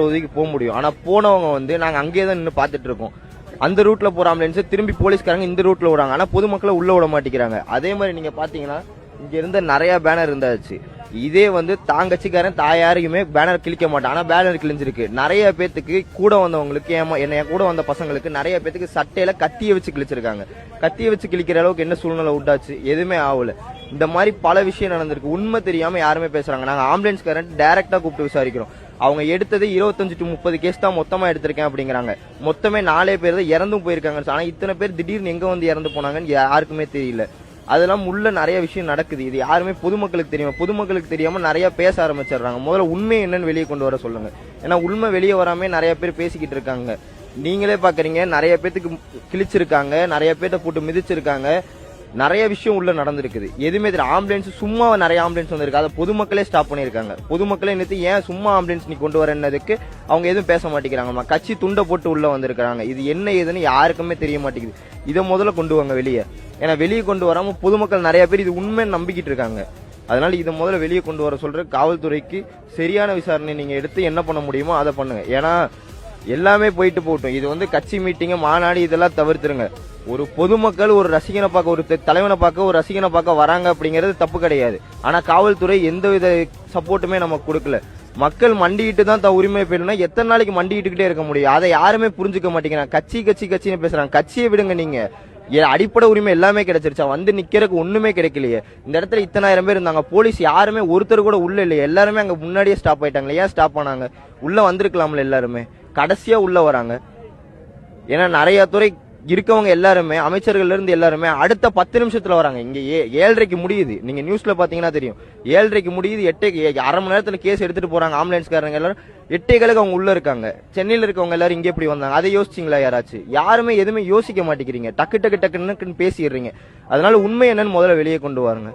உதவிக்கு போக முடியும். ஆனா போனவங்க வந்து நாங்க அங்கேயே தான் நின்று பார்த்துட்டு இருக்கோம். அந்த ரூட்ல போற ஆம்புலன்ஸ் திரும்பி போலீஸ்காரங்க இந்த ரூட்ல விடுறாங்க. ஆனா பொதுமக்களை உள்ள விட மாட்டேங்கிறாங்க. அதே மாதிரி நீங்க பாத்தீங்கன்னா இங்க இருந்த நிறைய பேனர் இருந்தாச்சு. இதே வந்து தாங்கச்சிக்காரன் தாயாரையுமே பேனர் கிழிக்க மாட்டான். ஆனா பேனர் கிழிஞ்சிருக்கு. நிறைய பேத்துக்கு கூட வந்தவங்களுக்கு என்ன கூட வந்த பசங்களுக்கு நிறைய பேத்துக்கு சட்டையில கத்திய வச்சு கிழிச்சிருக்காங்க. கத்திய வச்சு கிழிக்கிற அளவுக்கு என்ன சூழ்நிலை உண்டாச்சு? எதுவுமே ஆகல. இந்த மாதிரி பல விஷயம் நடந்திருக்கு. உண்மை தெரியாம யாருமே பேசுறாங்க. நாங்க ஆம்புலன்ஸ்காரன் டைரக்டா கூப்பிட்டு விசாரிக்கிறோம். அவங்க எடுத்தது 25 to 30 கேஸ் தான் மொத்தமா எடுத்திருக்கேன் அப்படிங்கிறாங்க. மொத்தமே 4 பேர் தான் இறந்தும் போயிருக்காங்க. ஆனா இத்தனை பேர் திடீர்னு எங்க வந்து இறந்து போனாங்கன்னு யாருக்குமே தெரியல. அதெல்லாம் உள்ள நிறைய விஷயம் நடக்குது. இது யாருமே பொதுமக்களுக்கு தெரியும். பொதுமக்களுக்கு தெரியாம நிறைய பேச ஆரம்பிச்சிடுறாங்க. முதல்ல உண்மை என்னன்னு வெளியே கொண்டு வர சொல்லுங்க. ஏன்னா உண்மை வெளியே வராமே நிறைய பேர் பேசிக்கிட்டு இருக்காங்க. நீங்களே பாக்குறீங்க, நிறைய பேத்துக்கு கிழிச்சிருக்காங்க, நிறைய பேர்த்த போட்டு மிதிச்சிருக்காங்க. நிறைய விஷயம் உள்ள நடந்திருக்குது. எதுவுமே தெரியும். ஆம்புலன்ஸ் சும்மா நிறைய ஆம்புலன்ஸ் வந்திருக்கு. அதை பொதுமக்களே ஸ்டாப் பண்ணிருக்காங்க. பொதுமக்களே நிறுத்தி ஏன் சும்மா ஆம்புலன்ஸ் நீ கொண்டு வரதுக்கு அவங்க எதுவும் பேச மாட்டேங்கிறாங்க. கட்சி துண்டை போட்டு உள்ள வந்திருக்காங்க. இது என்ன ஏதுன்னு யாருக்குமே தெரிய மாட்டேங்குது. இதை முதல்ல கொண்டு வாங்க வெளியே. ஏன்னா வெளியே கொண்டு வராம பொதுமக்கள் நிறைய பேர் இது உண்மைன்னு நம்பிக்கிட்டு இருக்காங்க. அதனால இதை முதல்ல வெளியே கொண்டு வர சொல்ற காவல்துறைக்கு சரியான விசாரணை நீங்க எடுத்து என்ன பண்ண முடியுமோ அதை பண்ணுங்க. ஏன்னா எல்லாமே போயிட்டு போட்டும். இது வந்து கட்சி மீட்டிங் மாநாடு இதெல்லாம் தவிர்த்துருங்க. ஒரு பொதுமக்கள் ஒரு ரசிகனை பார்க்க, ஒரு தலைவனை பார்க்க, ஒரு ரசிகனை பார்க்க வராங்க அப்படிங்கிறது தப்பு கிடையாது. ஆனா காவல்துறை எந்தவித சப்போர்ட்டுமே நமக்கு கொடுக்கல. மக்கள் மண்டிக்கிட்டு தான் உரிமை போயிடும்னா எத்தனை நாளைக்கு மண்டிக்கிட்டே இருக்க முடியும்? அதை யாருமே புரிஞ்சுக்க மாட்டேங்கிறாங்க. கட்சின்னு பேசுறாங்க. கட்சியை விடுங்க. நீங்க அடிப்படை உரிமை எல்லாமே கிடைச்சிருச்சா? வந்து நிக்கிறதுக்கு ஒண்ணுமே கிடைக்கலையே. இந்த இடத்துல இத்தனாயிரம் பேர் இருந்தாங்க. போலீஸ் யாருமே ஒருத்தர் கூட உள்ள இல்லையே. எல்லாருமே அங்க முன்னாடியே ஸ்டாப் ஆயிட்டாங்க. ஏன் ஸ்டாப் ஆனாங்க? உள்ள வந்திருக்கலாம்ல எல்லாருமே. கடைசியா உள்ள வராங்க. ஏன்னா நிறைய துறை இருக்கவங்க எல்லாருமே, அமைச்சர்கள் இருந்து எல்லாருமே அடுத்த 10 நிமிஷத்துல வராங்க. இங்க 7:30க்கு முடியுது. நீங்க நியூஸ்ல பாத்தீங்கன்னா தெரியும். 7:30க்கு முடியுது. 8 அரை மணி நேரத்துல கேஸ் எடுத்துட்டு போறாங்க ஆம்புலன்ஸ்காரங்க எல்லாரும். 8:15 அவங்க உள்ள இருக்காங்க. சென்னையில இருக்கவங்க எல்லாரும் இங்க எப்படி வந்தாங்க? அதை யோசிச்சிங்களா யாராச்சும்? யாருமே எதுவுமே யோசிக்க மாட்டேங்கிறீங்க. டக்கு டக்கு டக்குன்னு பேசிடுறீங்க. அதனால உண்மை என்னன்னு முதல்ல வெளியே கொண்டு வாருங்க.